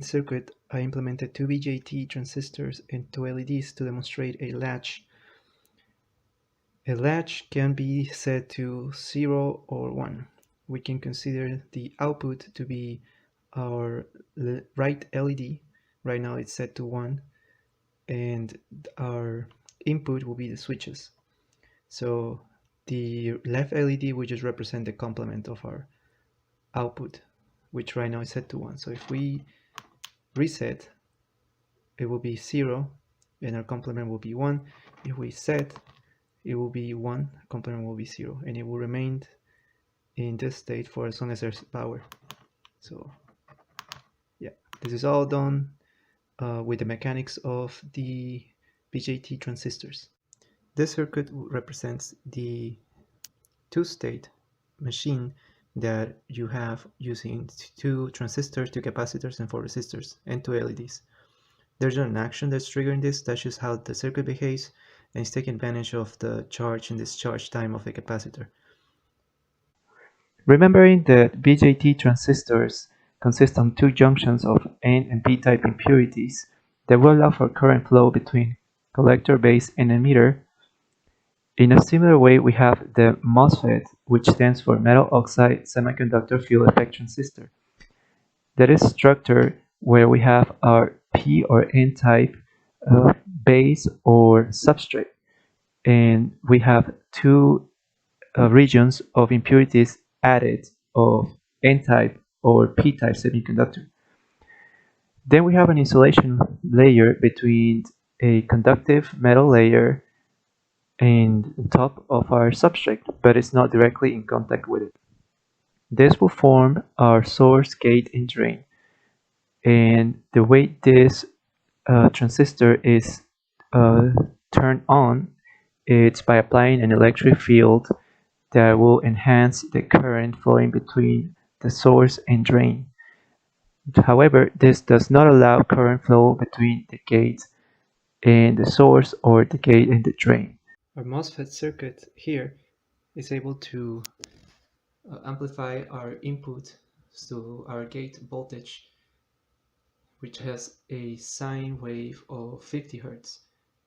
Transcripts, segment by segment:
circuit, I implemented two BJT transistors and two LEDs to demonstrate a latch. A latch can be set to 0 or 1. We can consider the output to be our right LED. Right now it's set to 1, and our input will be the switches. So the left LED will just represent the complement of our output, which right now is set to 1. So if we reset, it will be 0 and our complement will be 1. If we set, it will be 1, complement will be 0, and it will remain in this state for as long as there's power. So yeah, this is all done with the mechanics of the BJT transistors. This circuit represents the two-state machine that you have using two transistors, two capacitors, and four resistors, and two LEDs. There's an action that's triggering this that shows how the circuit behaves, and it's taking advantage of the charge and discharge time of the capacitor. Remembering that BJT transistors consist of two junctions of N and P-type impurities that will allow for current flow between collector base and emitter. In a similar way, we have the MOSFET, which stands for metal oxide semiconductor field effect transistor. That is structured where we have our P or N type base or substrate, and we have two regions of impurities added of N-type or P-type semiconductor. Then we have an insulation layer between a conductive metal layer and the top of our substrate, but it's not directly in contact with it. This will form our source, gate, and drain. And the way this transistor is turned on, it's by applying an electric field that will enhance the current flowing between the source and drain. However, this does not allow current flow between the gate and the source or the gate and the drain. Our MOSFET circuit here is able to amplify our input to our gate voltage, which has a sine wave of 50 Hertz,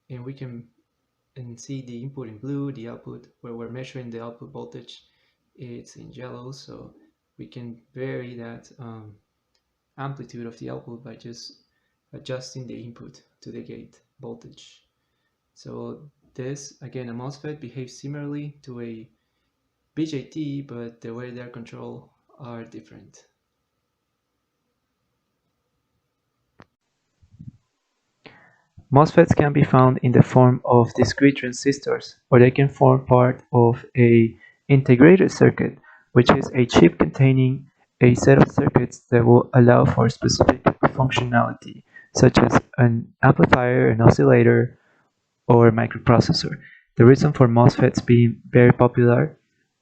and we can see the input in blue, the output where we're measuring the output voltage, it's in yellow, so we can vary that amplitude of the output by just adjusting the input to the gate voltage. So this, again, a MOSFET behaves similarly to a BJT, but the way they're controlled are different. MOSFETs can be found in the form of discrete transistors, or they can form part of a integrated circuit, which is a chip containing a set of circuits that will allow for specific functionality, such as an amplifier, an oscillator, or a microprocessor. The reason for MOSFETs being very popular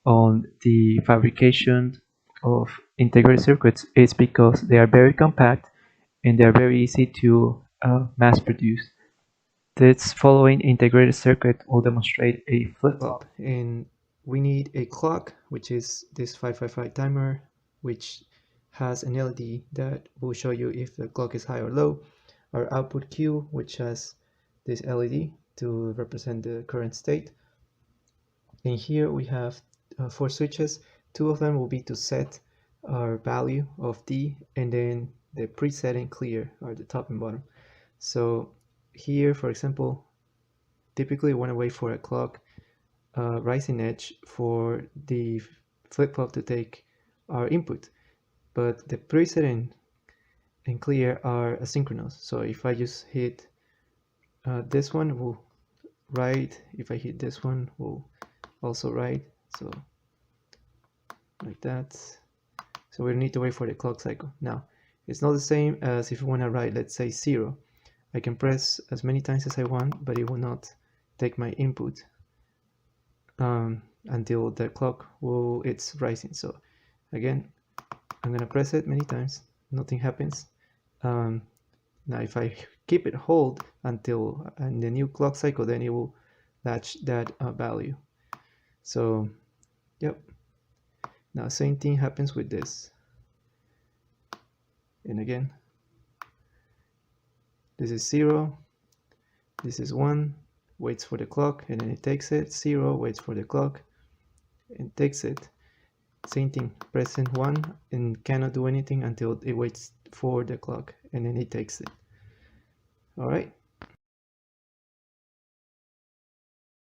on the fabrication of integrated circuits is because they are very compact and they are very easy to mass produce. This following integrated circuit will demonstrate a flip-flop, and we need a clock, which is this 555 timer, which has an LED that will show you if the clock is high or low. Our output Q, which has this LED to represent the current state. And here we have 4 switches. 2 of them will be to set our value of D, and then the preset and clear are the top and bottom. So here, for example, typically we want to wait for a clock rising edge for the flip-flop to take our input, but the preset and clear are asynchronous. So if I just hit this one, will write. If I hit this one, will also write. So like that. So we need to wait for the clock cycle. Now, it's not the same as if you want to write, let's say 0. I can press as many times as I want, but it will not take my input until the clock it's rising. So again, I'm gonna press it many times, nothing happens. Now if I keep it hold until the new clock cycle, then it will latch that value. So yep. Now same thing happens with this, and again This is 0, this is 1, waits for the clock, and then it takes it. 0, waits for the clock, and takes it. Same thing, pressing 1 and cannot do anything until it waits for the clock, and then it takes it. Alright,